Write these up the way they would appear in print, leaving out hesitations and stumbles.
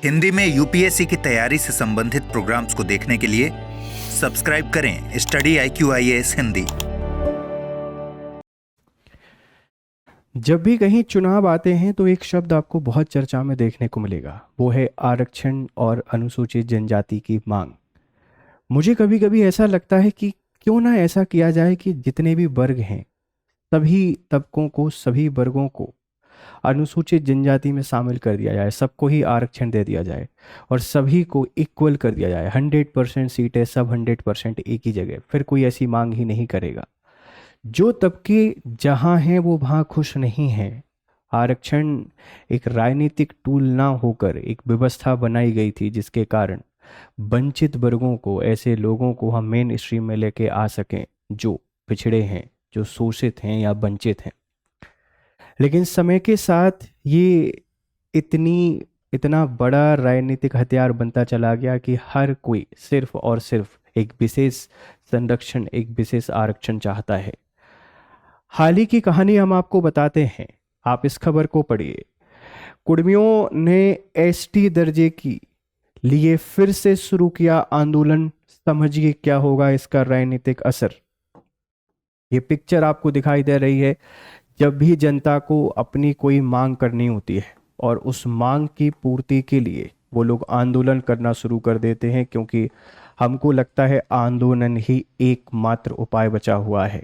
हिंदी में यूपीएससी की तैयारी से संबंधित प्रोग्राम्स को देखने के लिए सब्सक्राइब करें स्टडी IQ IAS हिंदी। जब भी कहीं चुनाव आते हैं तो एक शब्द आपको बहुत चर्चा में देखने को मिलेगा, वो है आरक्षण और अनुसूचित जनजाति की मांग। मुझे कभी कभी ऐसा लगता है कि क्यों ना ऐसा किया जाए कि जितने भी वर्ग हैं सभी तबकों को, सभी वर्गों को अनुसूचित जनजाति में शामिल कर दिया जाए, सबको ही आरक्षण दे दिया जाए और सभी को इक्वल कर दिया जाए। 100% सीटें, सब 100% एक ही जगह, फिर कोई ऐसी मांग ही नहीं करेगा। जो तबके जहाँ हैं वो वहाँ खुश नहीं हैं। आरक्षण एक राजनीतिक टूल ना होकर एक व्यवस्था बनाई गई थी जिसके कारण वंचित वर्गों को, ऐसे लोगों को हम मेन स्ट्रीम में लेके आ सकें जो पिछड़े हैं, जो शोषित हैं या वंचित हैं। लेकिन समय के साथ ये इतना बड़ा राजनीतिक हथियार बनता चला गया कि हर कोई सिर्फ और सिर्फ एक विशेष संरक्षण, एक विशेष आरक्षण चाहता है। हाल ही की कहानी हम आपको बताते हैं, आप इस खबर को पढ़िए। कुर्मियों ने एसटी दर्जे की लिए फिर से शुरू किया आंदोलन, समझिए क्या होगा इसका राजनीतिक असर। ये पिक्चर आपको दिखाई दे रही है। जब भी जनता को अपनी कोई मांग करनी होती है और उस मांग की पूर्ति के लिए वो लोग आंदोलन करना शुरू कर देते हैं, क्योंकि हमको लगता है आंदोलन ही एकमात्र उपाय बचा हुआ है।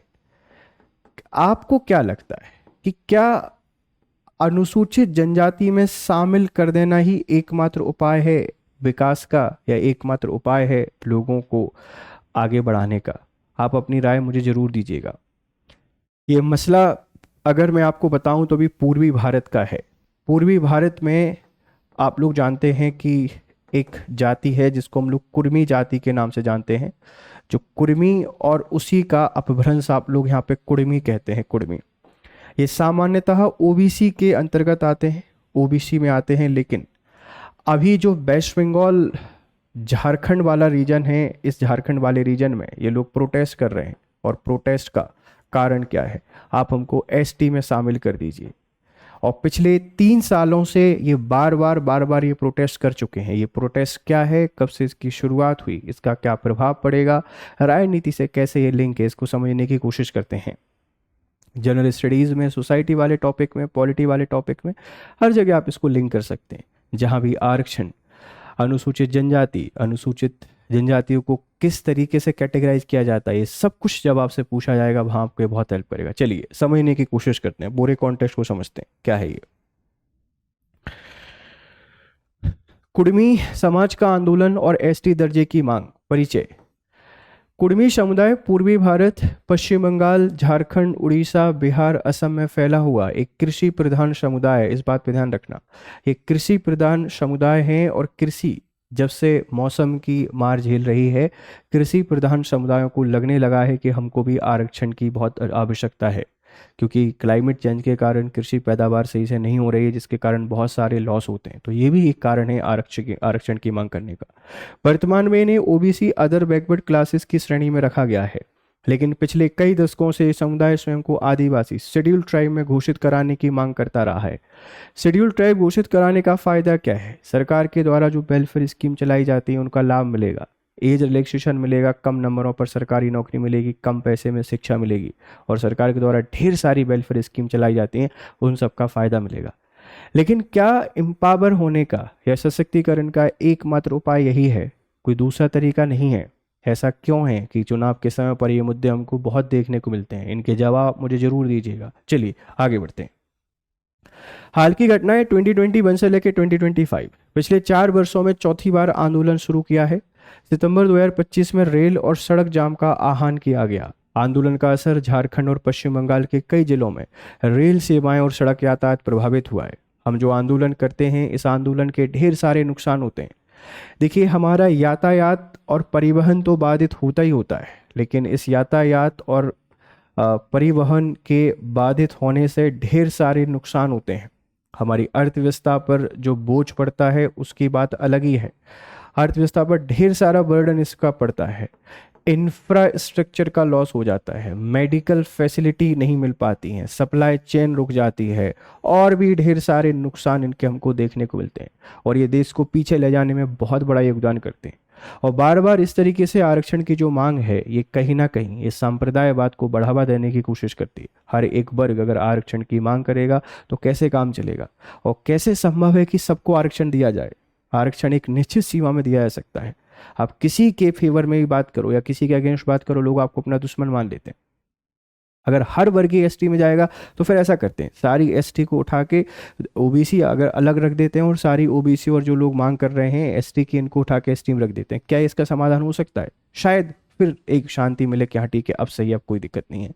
आपको क्या लगता है कि क्या अनुसूचित जनजाति में शामिल कर देना ही एकमात्र उपाय है विकास का, या एकमात्र उपाय है लोगों को आगे बढ़ाने का? आप अपनी राय मुझे जरूर दीजिएगा। ये मसला अगर मैं आपको बताऊं तो भी पूर्वी भारत का है। पूर्वी भारत में आप लोग जानते हैं कि एक जाति है जिसको हम लोग कुर्मी जाति के नाम से जानते हैं, जो कुर्मी, और उसी का अपभ्रंश आप लोग यहाँ पे कुर्मी कहते हैं। कुर्मी ये सामान्यतः ओबीसी के अंतर्गत आते हैं, ओबीसी में आते हैं। लेकिन अभी जो वेस्ट बंगाल झारखंड वाला रीजन है, इस झारखंड वाले रीजन में ये लोग प्रोटेस्ट कर रहे हैं। और प्रोटेस्ट का कारण क्या है? आप हमको एसटी में शामिल कर दीजिए। और पिछले 3 सालों से ये बार बार ये प्रोटेस्ट कर चुके हैं। ये प्रोटेस्ट क्या है, कब से इसकी शुरुआत हुई, इसका क्या प्रभाव पड़ेगा, राजनीति से कैसे ये लिंक है, इसको समझने की कोशिश करते हैं। जनरल स्टडीज़ में, सोसाइटी वाले टॉपिक में, पॉलिटी वाले टॉपिक में, हर जगह आप इसको लिंक कर सकते हैं। जहाँ भी आरक्षण, अनुसूचित जनजाति, अनुसूचित जनजातियों को किस तरीके से कैटेगराइज किया जाता है, ये सब कुछ जब आपसे पूछा जाएगा वहाँ आपको बहुत हेल्प करेगा। चलिए समझने की कोशिश करते हैं, पूरे कॉन्टेक्स्ट को समझते हैं। क्या है ये कुर्मी समाज का आंदोलन और एसटी दर्जे की मांग? परिचय। कुर्मी समुदाय पूर्वी भारत, पश्चिम बंगाल, झारखंड, उड़ीसा, बिहार, असम में फैला हुआ एक कृषि प्रधान समुदाय है। इस बात पे ध्यान रखना, ये कृषि प्रधान समुदाय है। और कृषि जब से मौसम की मार झेल रही है, कृषि प्रधान समुदायों को लगने लगा है कि हमको भी आरक्षण की बहुत आवश्यकता है, क्योंकि क्लाइमेट चेंज के कारण कृषि पैदावार सही से नहीं हो रही है, जिसके कारण बहुत सारे लॉस होते हैं। तो ये भी एक कारण है आरक्षण की मांग करने का। वर्तमान में इन्हें ओबीसी, अदर बैकवर्ड क्लासेस की श्रेणी में रखा गया है। लेकिन पिछले कई दशकों से समुदाय स्वयं को आदिवासी, शेड्यूल ट्राइब में घोषित कराने की मांग करता रहा है। शेड्यूल ट्राइब घोषित कराने का फायदा क्या है? सरकार के द्वारा जो वेलफेयर स्कीम चलाई जाती है उनका लाभ मिलेगा, एज रिलैक्सेशन मिलेगा, कम नंबरों पर सरकारी नौकरी मिलेगी, कम पैसे में शिक्षा मिलेगी, और सरकार के द्वारा ढेर सारी वेलफेयर स्कीम चलाई जाती हैं, उन सब का फायदा मिलेगा। लेकिन क्या एम्पावर होने का या सशक्तिकरण का एकमात्र उपाय यही है? कोई दूसरा तरीका नहीं है? ऐसा क्यों है कि चुनाव के समय पर ये मुद्दे हमको बहुत देखने को मिलते हैं? इनके जवाब मुझे जरूर दीजिएगा। चलिए आगे बढ़ते हैं। हाल की घटनाएं 2021 से लेकर 2025, पिछले 4 वर्षों में चौथी बार आंदोलन शुरू किया है। सितंबर 2025 में रेल और सड़क जाम का आह्वान किया गया। आंदोलन का असर झारखंड और पश्चिम बंगाल के कई जिलों में रेल सेवाएं और सड़क यातायात प्रभावित हुआ है। हम जो आंदोलन करते हैं, इस आंदोलन के ढेर सारे नुकसान होते हैं। देखिए, हमारा यातायात और परिवहन तो बाधित होता ही होता है, लेकिन इस यातायात और परिवहन के बाधित होने से ढेर सारे नुकसान होते हैं। हमारी अर्थव्यवस्था पर जो बोझ पड़ता है उसकी बात अलग ही है। अर्थव्यवस्था पर ढेर सारा बर्डन इसका पड़ता है। इंफ्रास्ट्रक्चर का लॉस हो जाता है, मेडिकल फैसिलिटी नहीं मिल पाती हैं, सप्लाई चेन रुक जाती है, और भी ढेर सारे नुकसान इनके हमको देखने को मिलते हैं, और ये देश को पीछे ले जाने में बहुत बड़ा योगदान करते हैं। और बार बार इस तरीके से आरक्षण की जो मांग है, ये कहीं ना कहीं ये सांप्रदायवाद को बढ़ावा देने की कोशिश करती है। हर एक वर्ग अगर आरक्षण की मांग करेगा तो कैसे काम चलेगा, और कैसे संभव है कि सबको आरक्षण दिया जाए? आरक्षण एक निश्चित सीमा में दिया जा सकता है। आप किसी के फेवर में भी बात करो या किसी के अगेंस्ट बात करो, लोग आपको अपना दुश्मन मान लेते हैं। अगर हर वर्ग एसटी में जाएगा तो फिर ऐसा करते हैं, सारी एसटी को उठा के ओबीसी अगर अलग रख देते हैं, और सारी ओबीसी और जो लोग मांग कर रहे हैं एसटी की, इनको उठा के एसटी में रख देते हैं। क्या इसका समाधान हो सकता है? शायद फिर एक शांति मिले कि हाँ ठीक है, अब सही, अब कोई दिक्कत नहीं है।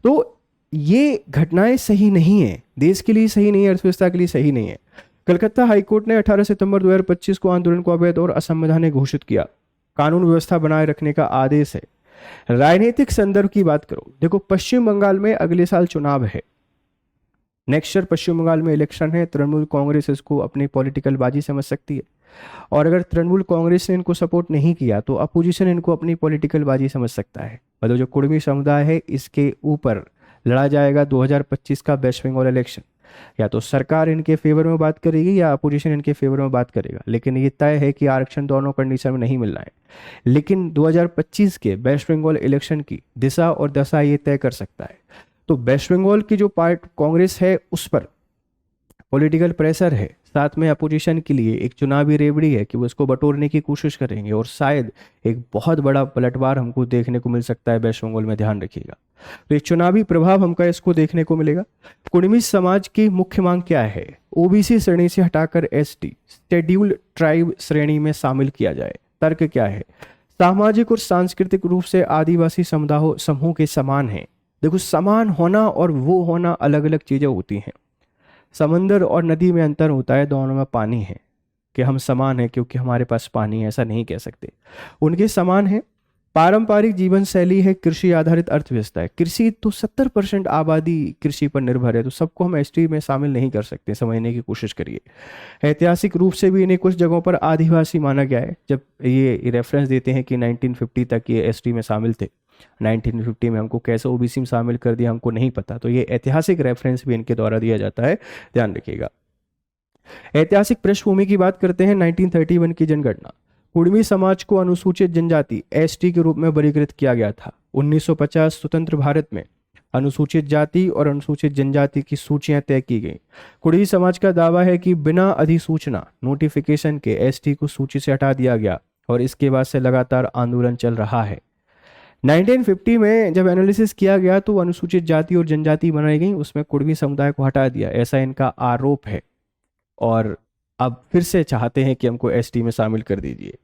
तो ये घटनाएं सही नहीं है, देश के लिए सही नहीं है, अर्थव्यवस्था के लिए सही नहीं है। कलकत्ता हाईकोर्ट ने 18 सितंबर 2025 को आंदोलन को अवैध और असंवैधानिक घोषित किया। कानून व्यवस्था बनाए रखने का आदेश है। राजनीतिक संदर्भ की बात करो, देखो पश्चिम बंगाल में अगले साल चुनाव है, नेक्स्ट ईयर पश्चिम बंगाल में इलेक्शन है। तृणमूल कांग्रेस इसको अपनी पॉलिटिकल बाजी समझ सकती है, और अगर तृणमूल कांग्रेस ने इनको सपोर्ट नहीं किया तो अपोजिशन इनको अपनी पॉलिटिकल बाजी समझ सकता है। मतलब जो कुर्मी समुदाय है, इसके ऊपर लड़ा जाएगा 2025 का वेस्ट बंगाल इलेक्शन। या तो सरकार इनके फेवर में बात करेगी या अपोजिशन इनके फेवर में बात करेगा, लेकिन ये तय है कि आरक्षण दोनों कंडीशन में नहीं मिलना है। लेकिन 2025 के वेस्ट बंगाल इलेक्शन की दिशा और दशा ये तय कर सकता है। तो वेस्ट बंगाल की जो पार्ट कांग्रेस है उस पर पॉलिटिकल प्रेशर है, साथ में अपोजिशन के लिए एक चुनावी रेवड़ी है कि वो इसको बटोरने की कोशिश करेंगे, और शायद एक बहुत बड़ा पलटवार हमको देखने को मिल सकता है वेस्ट बंगाल में, ध्यान रखिएगा। तो एक चुनावी प्रभाव हमका इसको देखने को मिलेगा। कुर्मी समाज की मुख्य मांग क्या है? ओबीसी श्रेणी से हटाकर एसटी शेड्यूल्ड ट्राइब श्रेणी में शामिल किया जाए। तर्क क्या है? सामाजिक और सांस्कृतिक रूप से आदिवासी समुदाय समूह के समान है। देखो, समान होना और वो होना अलग अलग चीजें होती हैं। समंदर और नदी में अंतर होता है, दोनों में पानी है। कि हम समान हैं क्योंकि हमारे पास पानी है, ऐसा नहीं कह सकते। उनके समान है। पारंपरिक जीवन शैली है, कृषि आधारित अर्थव्यवस्था है। कृषि तो 70% आबादी कृषि पर निर्भर है, तो सबको हम एसटी में शामिल नहीं कर सकते, समझने की कोशिश करिए। ऐतिहासिक रूप से भी इन्हें कुछ जगहों पर आदिवासी माना गया है। जब ये रेफरेंस देते हैं कि 1950 तक ये एसटी में शामिल थे, 1950 में हमको कैसे ओबीसी में शामिल कर दिया हमको नहीं पता, तो ये ऐतिहासिक रेफरेंस भी इनके द्वारा दिया जाता है, ध्यान रखिएगा। ऐतिहासिक पृष्ठभूमि की बात करते हैं। 1931 की जनगणना, कुर्मी समाज को अनुसूचित जनजाति एसटी के रूप में वर्गीकृत किया गया था। 1950 स्वतंत्र भारत में अनुसूचित जाति और अनुसूचित जनजाति की सूचियां तय की गई। कुर्मी समाज का दावा है कि बिना अधिसूचना नोटिफिकेशन के एसटी को सूची से हटा दिया गया, और इसके बाद से लगातार आंदोलन चल रहा है। 1950 में जब एनालिसिस किया गया तो अनुसूचित जाति और जनजाति बनाई गई, उसमें कुर्मी समुदाय को हटा दिया, ऐसा इनका आरोप है। और अब फिर से चाहते हैं कि हमको एसटी में शामिल कर दीजिए।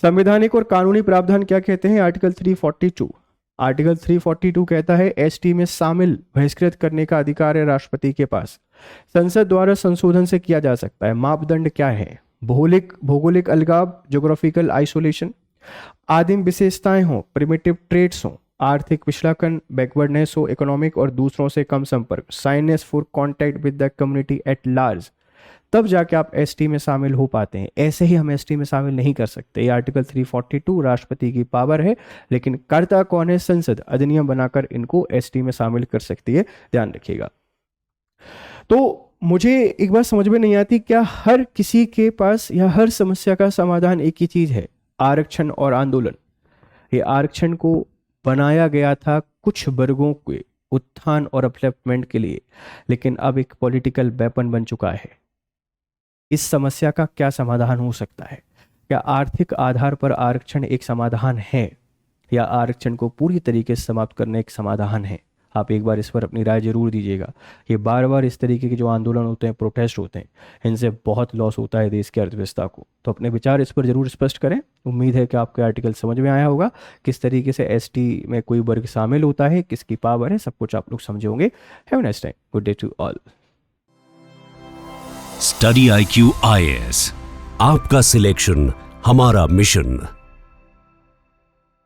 संवैधानिक और कानूनी प्रावधान क्या कहते हैं? आर्टिकल 342 कहता है एसटी में शामिल बहिष्कृत करने का अधिकार है राष्ट्रपति के पास, संसद द्वारा संशोधन से किया जा सकता है। मापदंड क्या है? भौगोलिक अलगाव, ज्योग्राफिकल आइसोलेशन, आदिम विशेषताएं हो, प्रिमिटिव ट्रेट्स हो, आर्थिक पिछड़ापन, बैकवर्डनेस हो, इकोनॉमिक और दूसरों से कम संपर्क, signs for contact with the community at large, तब जाके आप एसटी में शामिल हो पाते हैं। ऐसे ही हम एसटी में शामिल नहीं कर सकते। ये आर्टिकल 342 राष्ट्रपति की पावर है, लेकिन करता कौन है? संसद अधिनियम बनाकर इनको एसटी में शामिल कर सकती है, ध्यान रखिएगा। तो मुझे एक बात समझ में नहीं आती, क्या हर किसी के पास या हर समस्या का समाधान एक ही चीज है? आरक्षण और आंदोलन। ये आरक्षण को बनाया गया था कुछ वर्गों के उत्थान और अपलिफ्टमेंट के लिए, लेकिन अब एक पॉलिटिकल वेपन बन चुका है। इस समस्या का क्या समाधान हो सकता है? क्या आर्थिक आधार पर आरक्षण एक समाधान है, या आरक्षण को पूरी तरीके से समाप्त करने एक समाधान है? आप एक बार इस पर अपनी राय जरूर दीजिएगा। ये बार बार इस तरीके के जो आंदोलन होते हैं, प्रोटेस्ट होते हैं, इनसे बहुत लॉस होता है देश की अर्थव्यवस्था को। तो अपने विचार इस पर जरूर स्पष्ट करें। उम्मीद है कि आपको आर्टिकल समझ में आया होगा, किस तरीके से एसटी में कोई वर्ग शामिल होता है, किसकी पावर है, सब कुछ आप लोग समझे होंगे। Have a nice time. Good day to all. Study IQ IAS, आपका सिलेक्शन हमारा मिशन।